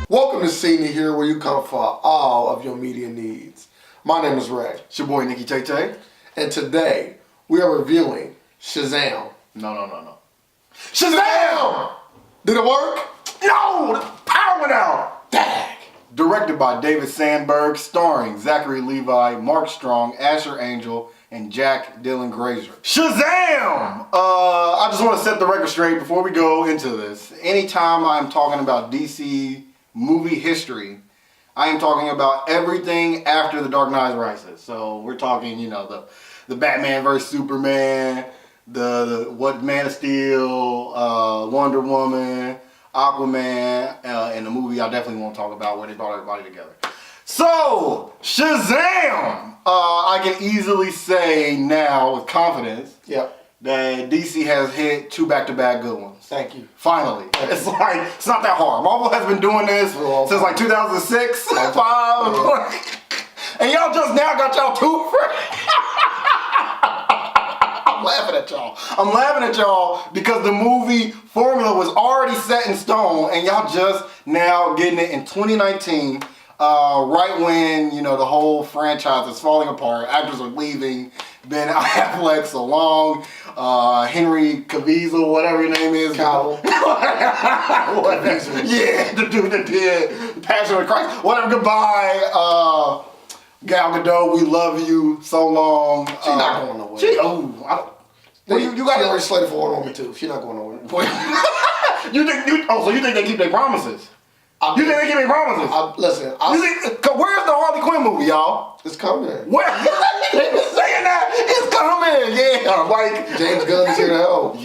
Welcome to Sydney here, where you come for all of your media needs. My name is Ray. It's your boy Nikki Tay. And today we are reviewing Shazam. No. Shazam! Did it work? No! The power went out! Dag! Directed by David Sandberg, starring Zachary Levi, Mark Strong, Asher Angel, and Jack Dylan Grazer. Shazam! I just want to set the record straight before we go into this. Anytime I'm talking about DC movie history, I am talking about everything after The Dark Knight Rises. So we're talking, the Batman vs Superman, the Man of Steel, Wonder Woman, Aquaman, and the movie I definitely won't talk about where they brought everybody together. So, Shazam! I can easily say now with confidence that DC has hit 2 back-to-back good ones. Thank you. Finally. It's not that hard. Marvel has been doing this since like 2006, 5. And y'all just now got y'all 2 I'm laughing at y'all because the movie formula was already set in stone and y'all just now getting it in 2019, right when, the whole franchise is falling apart, actors are leaving, Ben Affleck's along, Henry Cavill, whatever your name is. Cavill. Yeah, the dude that did Passion of Christ. Whatever, goodbye. Gal Gadot, we love you so long. She's not going nowhere. You got her slated for Wonder Woman 2. She's not going nowhere. So you think they keep their promises? You think they keep their promises? Where's the Harley Quinn movie, y'all? It's coming. Where? They've been saying that. It's coming. Yeah, like James Gunn is here to help.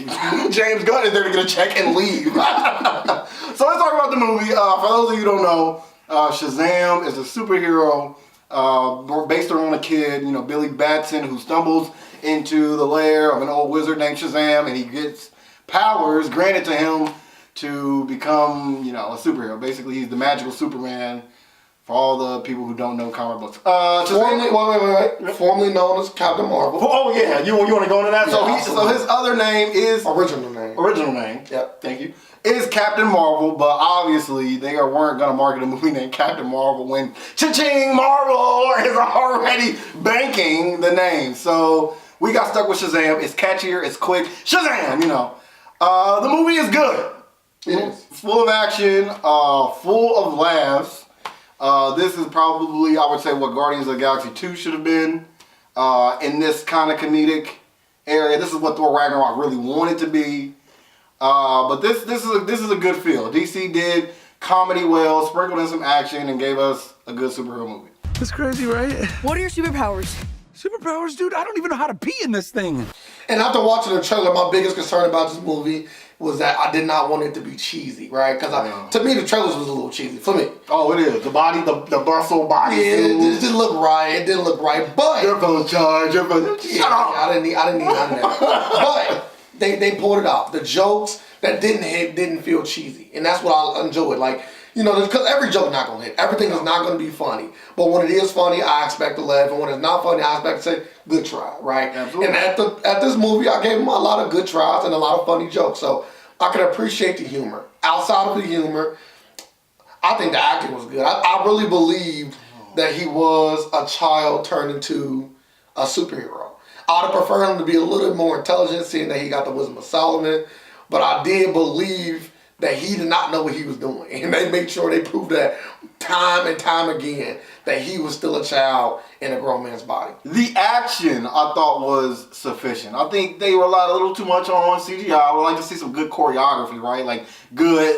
James Gunn is there to get a check and leave. So let's talk about the movie. For those of you who don't know, Shazam is a superhero based around a kid, Billy Batson, who stumbles into the lair of an old wizard named Shazam, and he gets powers granted to him to become, a superhero. Basically, he's the magical Superman for all the people who don't know comic books. Wait. Formerly known as Captain Marvel. Oh yeah, you want to go into that? Yeah, so his other name is Original name. Yep. Thank you. Is Captain Marvel, but obviously they weren't gonna market a movie named Captain Marvel when cha-ching, Marvel is already banking the name. So we got stuck with Shazam. It's catchier, it's quick. Shazam, the movie is good. It's full of action, full of laughs. This is probably, I would say, what Guardians of the Galaxy 2 should have been in this kind of comedic area. This is what Thor Ragnarok really wanted to be. But this is a good feel. DC did comedy well, sprinkled in some action, and gave us a good superhero movie. That's crazy, right? What are your superpowers? Superpowers, dude? I don't even know how to pee in this thing. And after watching the trailer, my biggest concern about this movie was that I did not want it to be cheesy, right? Because to me, the trailers was a little cheesy for me. Oh, it is. The body, the bustle body. Yeah, it didn't look right. It didn't look right. But you're gonna charge. Shut up. I didn't need none of that. But they pulled it off. The jokes that didn't hit didn't feel cheesy, and that's what I enjoyed. Because every joke not gonna hit. Everything is not gonna be funny. But when it is funny, I expect to laugh, and when it's not funny, I expect to say, "Good try," right? Absolutely. And at this movie, I gave them a lot of good tries and a lot of funny jokes. So I can appreciate the humor. Outside of the humor, I think the acting was good. I really believed that he was a child turned into a superhero. I'd have preferred him to be a little bit more intelligent, seeing that he got the wisdom of Solomon. But I did believe that he did not know what he was doing. And they made sure they proved that time and time again, that he was still a child in a grown man's body. The action, I thought, was sufficient. I think they relied a little too much on CGI. I would like to see some good choreography, right?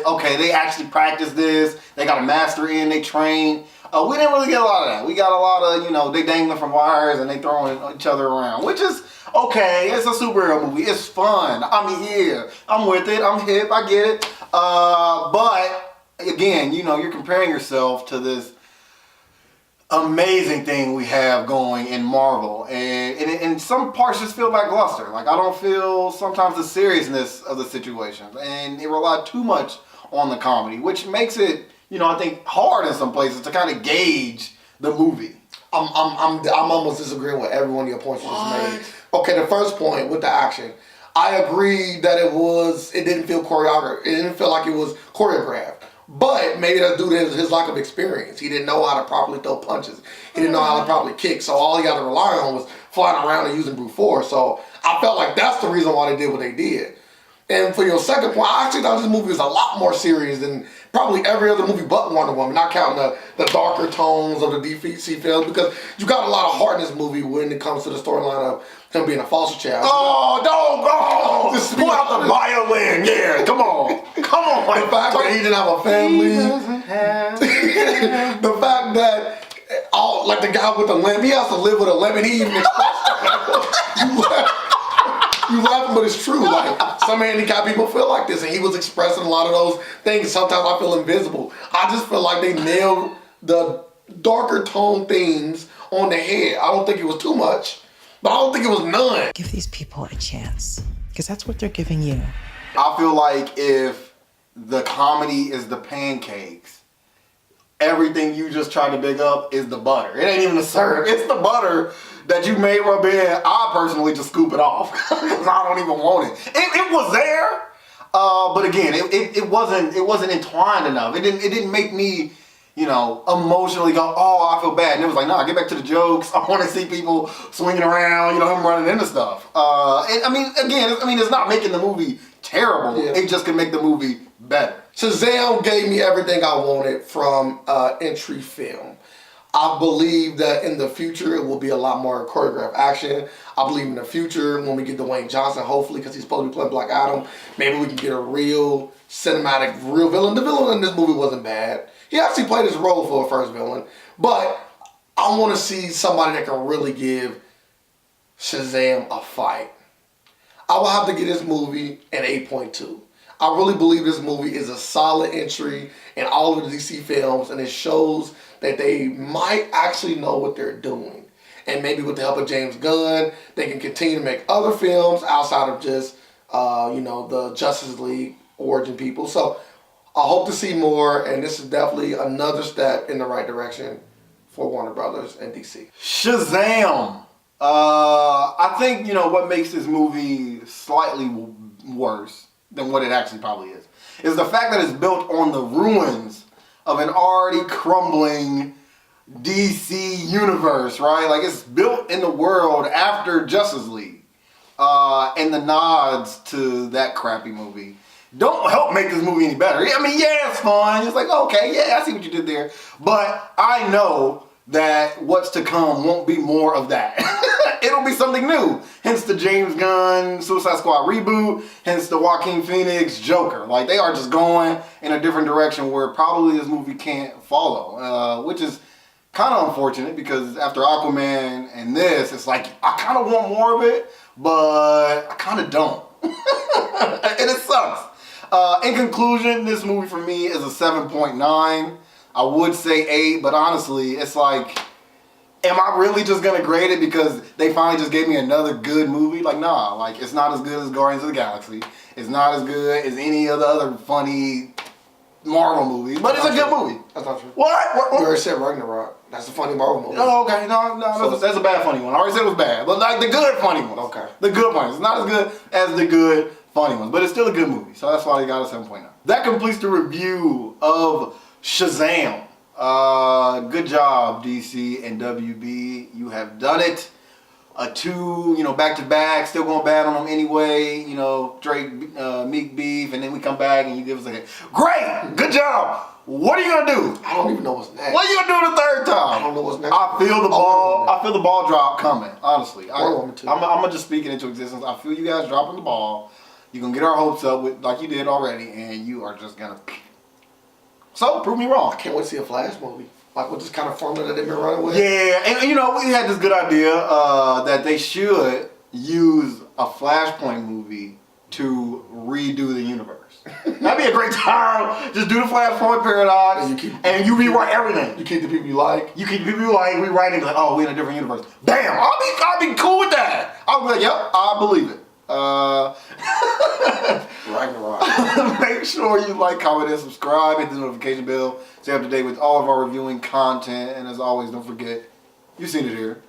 Okay, they actually practiced this. They got a master in, they trained. We didn't really get a lot of that. We got a lot of, they dangling from wires and they throwing each other around, which is okay. It's a superhero movie. It's fun. I'm here. I'm with it. I'm hip. I get it. But again, you're comparing yourself to this amazing thing we have going in Marvel, and some parts just feel lackluster. I don't feel sometimes the seriousness of the situation, and it relied too much on the comedy, which makes it, I think, hard in some places to kind of gauge the movie. I'm almost disagreeing with every one of your points you just made. Okay, the first point with the action, I agree that it didn't feel choreographed. It didn't feel like it was choreographed. But maybe that's due to his lack of experience. He didn't know how to properly throw punches. He didn't know how to properly kick. So all he had to rely on was flying around and using brute force. So I felt like that's the reason why they did what they did. And for your second point, I actually thought this movie was a lot more serious than probably every other movie but Wonder Woman, not counting the darker tones of the DC films, because you got a lot of heart in this movie when it comes to the storyline of him being a foster child. Oh, don't go! Just pull out the violin. Yeah, come on. Come on. The fact that he didn't have a family. The fact that like the guy with the limp, he has to live with a limp, and he even expressed that. You laughing, but it's true. Like, some handicapped people feel like this, and he was expressing a lot of those things. Sometimes I feel invisible. I just feel like they nailed the darker tone themes on the head. I don't think it was too much, but I don't think it was none. Give these people a chance, because that's what they're giving you. I feel like if the comedy is the pancakes, everything you just tried to big up is the butter. It ain't even the syrup. It's the butter that you made rub in. I personally just scoop it off because I don't even want it. It was there, but again, it wasn't entwined enough. It didn't make me, emotionally go, oh, I feel bad. And it was like, nah, get back to the jokes. I want to see people swinging around, him running into stuff. And it's not making the movie terrible. Yeah. It just can make the movie better. Shazam gave me everything I wanted from entry film. I believe that in the future it will be a lot more choreographed action. I believe in the future when we get Dwayne Johnson, hopefully, because he's supposed to be playing Black Adam, maybe we can get a real cinematic, real villain. The villain in this movie wasn't bad. He actually played his role for a first villain. But I want to see somebody that can really give Shazam a fight. I will have to give this movie an 8.2. I really believe this movie is a solid entry in all of the DC films, and it shows that they might actually know what they're doing. And maybe with the help of James Gunn, they can continue to make other films outside of just, the Justice League origin people. So I hope to see more, and this is definitely another step in the right direction for Warner Brothers and DC. Shazam! I think, what makes this movie slightly worse than what it actually probably is the fact that it's built on the ruins of an already crumbling DC universe, right? Like, it's built in the world after Justice League. And the nods to that crappy movie don't help make this movie any better. I mean, yeah, it's fun. It's like, okay, yeah, I see what you did there. But I know that what's to come won't be more of that. It'll be something new. Hence the James Gunn Suicide Squad reboot. Hence the Joaquin Phoenix Joker. Like, they are just going in a different direction where probably this movie can't follow. Which is kind of unfortunate, because after Aquaman and this, it's like, I kind of want more of it, but I kind of don't. And it sucks. In conclusion, this movie for me is a 7.9. I would say 8, but honestly, it's like, am I really just gonna grade it because they finally just gave me another good movie? Like, nah, like, it's not as good as Guardians of the Galaxy. It's not as good as any of the other funny Marvel movies, but it's a good movie. That's not true. What? You already said Ragnarok. That's a funny Marvel movie. Oh, okay. No, that's a bad funny one. I already said it was bad, but like the good funny ones. Okay. The good ones. It's not as good as the good funny ones, but it's still a good movie, so that's why they got a 7.9. That completes the review of Shazam. Good job, DC and WB. You have done it. Two, back to back, still going bad on them anyway. Drake, Meek Beef, and then we come back and you give us like, great, good job. What are you gonna do? I don't even know what's next. What are you gonna do the third time? I don't know what's next. I feel the ball. I feel the ball drop coming. Honestly, I'm gonna just speak it into existence. I feel you guys dropping the ball. You're gonna get our hopes up with like you did already, and you are just gonna. So prove me wrong. I can't wait to see a Flash movie. Like with this kind of formula that they've been running with. Yeah, and we had this good idea that they should use a Flashpoint movie to redo the universe. That'd be a great time. Just do the Flashpoint paradox, and you rewrite everything. You keep the people you like. You keep the people you like, rewrite it like, oh, we're in a different universe. Bam! I'll be cool with that. I'll be like, yep, I believe it. Ragnarok. Make sure you like, comment, and subscribe. Hit the notification bell. Stay up to date with all of our reviewing content. And as always, don't forget, you've seen it here.